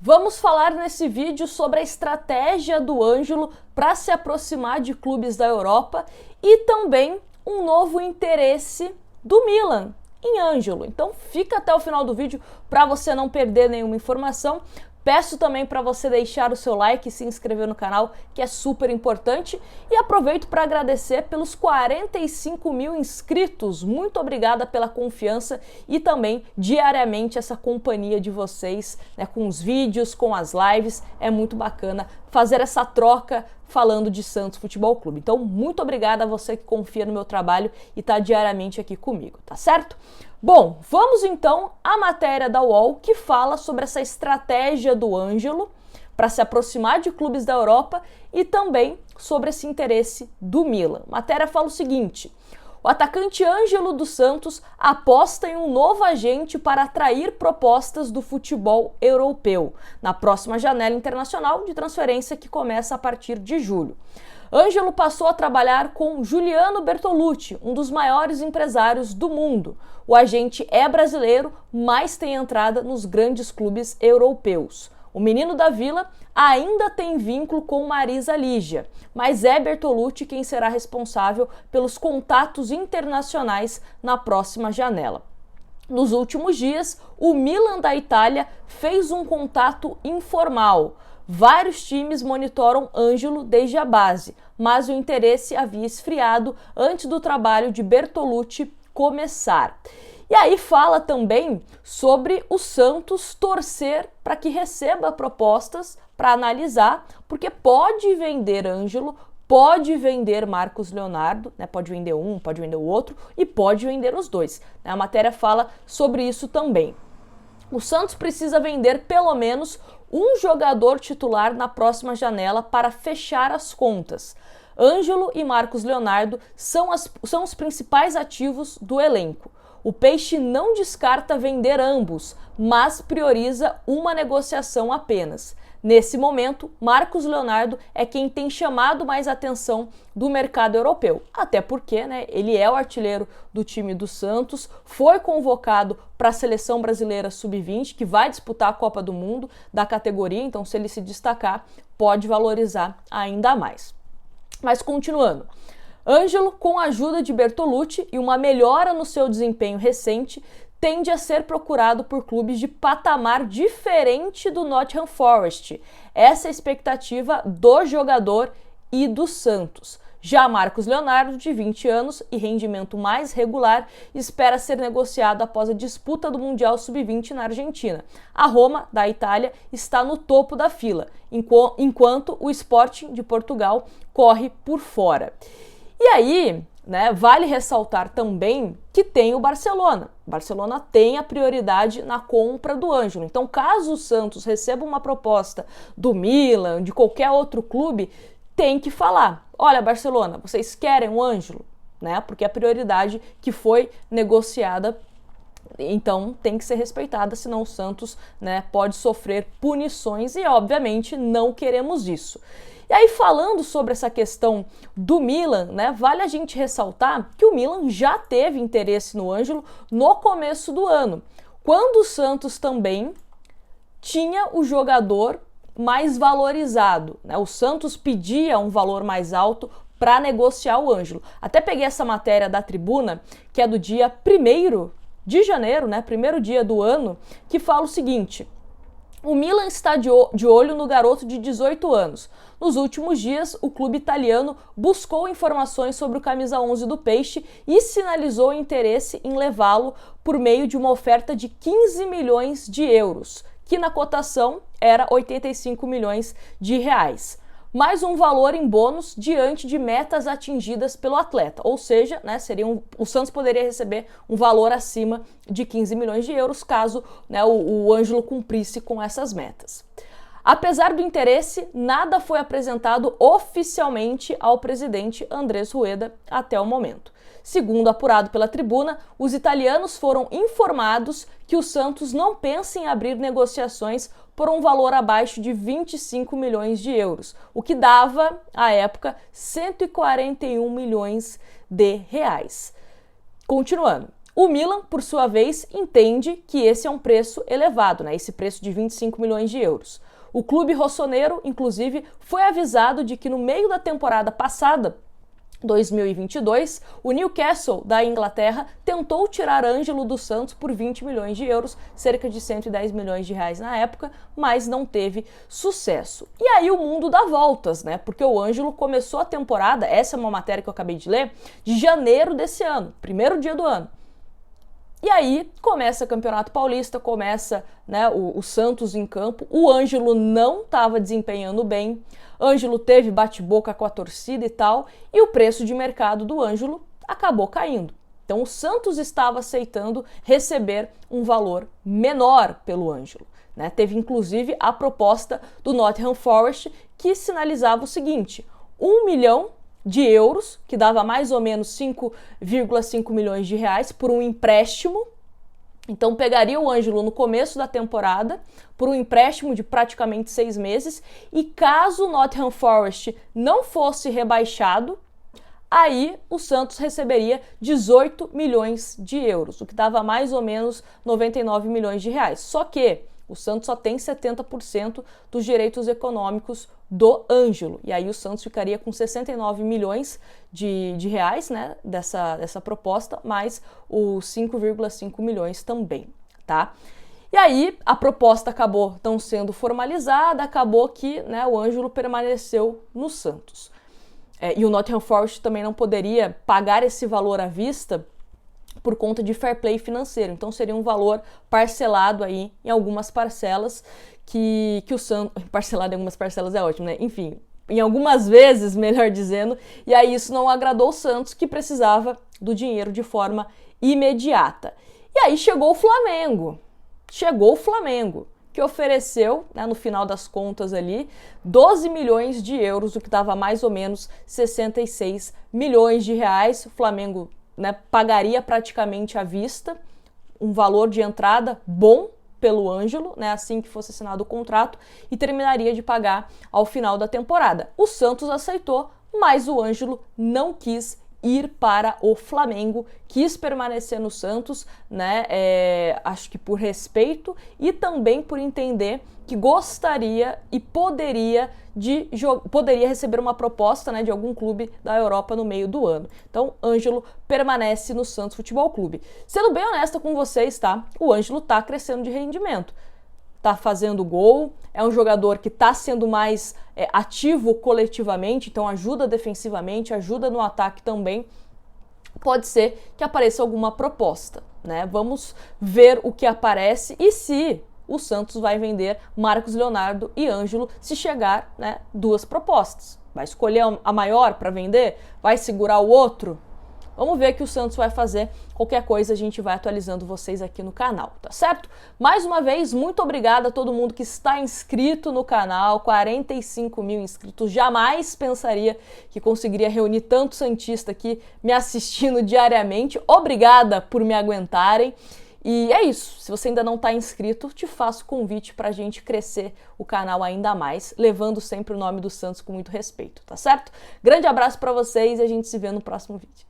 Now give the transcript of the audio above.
Vamos falar nesse vídeo sobre a estratégia do Ângelo para se aproximar de clubes da Europa e também um novo interesse do Milan em Ângelo. Então fica até o final do vídeo para você não perder nenhuma informação. Peço também para você deixar o seu like e se inscrever no canal, que é super importante. E aproveito para agradecer pelos 45 mil inscritos. Muito obrigada pela confiança e também diariamente essa companhia de vocês, né, com os vídeos, com as lives. É muito bacana fazer essa troca falando de Santos Futebol Clube. Então, muito obrigada a você que confia no meu trabalho e está diariamente aqui comigo, tá certo? Bom, vamos então à matéria da UOL que fala sobre essa estratégia do Ângelo para se aproximar de clubes da Europa e também sobre esse interesse do Milan. A matéria fala o seguinte: o atacante Ângelo dos Santos aposta em um novo agente para atrair propostas do futebol europeu na próxima janela internacional de transferência que começa a partir de julho. Ângelo passou a trabalhar com Giuliano Bertolucci, um dos maiores empresários do mundo. O agente é brasileiro, mas tem entrada nos grandes clubes europeus. O menino da Vila ainda tem vínculo com Marisa Ligia, mas é Bertolucci quem será responsável pelos contatos internacionais na próxima janela. Nos últimos dias, o Milan da Itália fez um contato informal. Vários times monitoram Ângelo desde a base, mas o interesse havia esfriado antes do trabalho de Bertolucci começar. E aí fala também sobre o Santos torcer para que receba propostas para analisar, porque pode vender Ângelo, pode vender Marcos Leonardo, né? Pode vender um, pode vender o outro e pode vender os dois. A matéria fala sobre isso também. O Santos precisa vender pelo menos um jogador titular na próxima janela para fechar as contas. Ângelo e Marcos Leonardo são os principais ativos do elenco. O Peixe não descarta vender ambos, mas prioriza uma negociação apenas. Nesse momento, Marcos Leonardo é quem tem chamado mais atenção do mercado europeu. Até porque, né, ele é o artilheiro do time do Santos, foi convocado para a seleção brasileira sub-20, que vai disputar a Copa do Mundo da categoria, então se ele se destacar, pode valorizar ainda mais. Mas continuando. Ângelo, com a ajuda de Bertolucci e uma melhora no seu desempenho recente, tende a ser procurado por clubes de patamar diferente do Nottingham Forest. Essa é a expectativa do jogador e do Santos. Já Marcos Leonardo, de 20 anos e rendimento mais regular, espera ser negociado após a disputa do Mundial Sub-20 na Argentina. A Roma, da Itália, está no topo da fila, enquanto o Sporting de Portugal corre por fora. E aí, né, vale ressaltar também que tem o Barcelona. O Barcelona tem a prioridade na compra do Ângelo. Então, caso o Santos receba uma proposta do Milan, de qualquer outro clube, tem que falar: olha, Barcelona, vocês querem o Ângelo? Né? Porque a prioridade que foi negociada, então tem que ser respeitada, senão o Santos, né, pode sofrer punições e, obviamente, não queremos isso. E aí, falando sobre essa questão do Milan, né, vale a gente ressaltar que o Milan já teve interesse no Ângelo no começo do ano, quando o Santos também tinha o jogador mais valorizado, né? O Santos pedia um valor mais alto para negociar o Ângelo. Até peguei essa matéria da Tribuna, que é do dia 1º de janeiro, né, primeiro dia do ano, que fala o seguinte: o Milan está de olho no garoto de 18 anos. Nos últimos dias, o clube italiano buscou informações sobre o camisa 11 do Peixe e sinalizou interesse em levá-lo por meio de uma oferta de 15 milhões de euros, que na cotação era 85 milhões de reais. Mais um valor em bônus diante de metas atingidas pelo atleta. Ou seja, né, o Santos poderia receber um valor acima de 15 milhões de euros caso, né, o Ângelo cumprisse com essas metas. Apesar do interesse, nada foi apresentado oficialmente ao presidente Andrés Rueda até o momento. Segundo apurado pela Tribuna, os italianos foram informados que o Santos não pensa em abrir negociações por um valor abaixo de 25 milhões de euros, o que dava, à época, 141 milhões de reais. Continuando. O Milan, por sua vez, entende que esse é um preço elevado, né? Esse preço de 25 milhões de euros. O clube rossoneiro, inclusive, foi avisado de que no meio da temporada passada, 2022, o Newcastle da Inglaterra tentou tirar Ângelo dos Santos por 20 milhões de euros, cerca de 110 milhões de reais na época, mas não teve sucesso. E aí o mundo dá voltas, né? Porque o Ângelo começou a temporada, essa é uma matéria que eu acabei de ler, de janeiro desse ano, primeiro dia do ano. E aí começa o Campeonato Paulista, começa, né, o Santos em campo, o Ângelo não estava desempenhando bem, Ângelo teve bate-boca com a torcida e tal, e o preço de mercado do Ângelo acabou caindo. Então o Santos estava aceitando receber um valor menor pelo Ângelo, né? Teve inclusive a proposta do Nottingham Forest que sinalizava o seguinte: 1 milhão de euros, que dava mais ou menos 5,5 milhões de reais por um empréstimo. Então pegaria o Ângelo no começo da temporada por um empréstimo de praticamente 6 meses e caso o Nottingham Forest não fosse rebaixado, aí o Santos receberia 18 milhões de euros, o que dava mais ou menos 99 milhões de reais. Só que o Santos só tem 70% dos direitos econômicos do Ângelo. E aí o Santos ficaria com 69 milhões de reais, né, dessa proposta, mais os 5,5 milhões também, tá? E aí a proposta acabou não sendo formalizada, acabou que, né, o Ângelo permaneceu no Santos. E o Nottingham Forest também não poderia pagar esse valor à vista por conta de fair play financeiro. Então seria um valor parcelado aí em algumas parcelas que o Santos... Parcelado em algumas parcelas é ótimo, né? Enfim, em algumas vezes, melhor dizendo, e aí isso não agradou o Santos, que precisava do dinheiro de forma imediata. E aí chegou o Flamengo, que ofereceu, né, no final das contas ali, 12 milhões de euros, o que dava mais ou menos 66 milhões de reais. O Flamengo, né, pagaria praticamente à vista, um valor de entrada bom pelo Ângelo, né, assim que fosse assinado o contrato, e terminaria de pagar ao final da temporada. O Santos aceitou, mas o Ângelo não quis ir para o Flamengo, quis permanecer no Santos, né, acho que por respeito e também por entender que gostaria e poderia receber uma proposta, né, de algum clube da Europa no meio do ano. Então, Ângelo permanece no Santos Futebol Clube. Sendo bem honesta com vocês, tá? O Ângelo tá crescendo de rendimento. Tá fazendo gol, é um jogador que tá sendo mais ativo coletivamente, então ajuda defensivamente, ajuda no ataque também. Pode ser que apareça alguma proposta, né? Vamos ver o que aparece e se o Santos vai vender Marcos Leonardo e Ângelo se chegar, né, 2 propostas. Vai escolher a maior para vender? Vai segurar o outro? Vamos ver o que o Santos vai fazer. Qualquer coisa a gente vai atualizando vocês aqui no canal, tá certo? Mais uma vez, muito obrigada a todo mundo que está inscrito no canal, 45 mil inscritos. Jamais pensaria que conseguiria reunir tanto santista aqui me assistindo diariamente. Obrigada por me aguentarem. E é isso, se você ainda não está inscrito, te faço convite para a gente crescer o canal ainda mais, levando sempre o nome do Santos com muito respeito, tá certo? Grande abraço para vocês e a gente se vê no próximo vídeo.